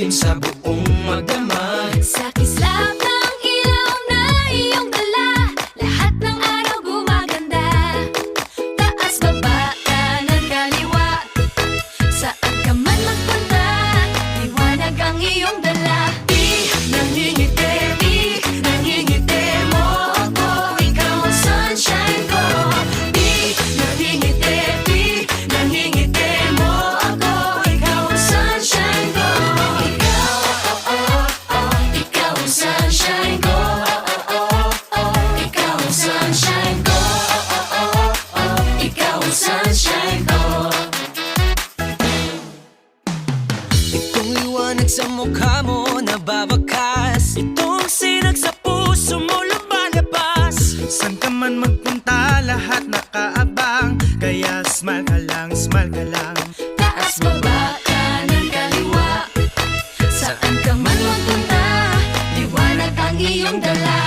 dilim sa buong magdamag. Sa kislap ng ilaw na iyong dala, lahat ng araw gumaganda. Taas, baba, kanan, kaliwa, saan ka man magpunta, liwanag ang iyong dala. Di nangingiti mo ako, ikaw ang sunshine ko. Di nangingiti mo ako, ikaw ang sunshine ko. Ikaw ang sunshine ko. Ikaw ang sunshine ko. Ikaw ang sunshine ko. Itong liwanag sa mukha mo nababakas, itong sinag sa puso mo lumalabas. San ka man magpunta, lahat nakaabang, kaya smile ka lang, smile ka lang. Taas, baba, kanan, kaliwa, saan ka man magpunta, liwanag ang iyong dala.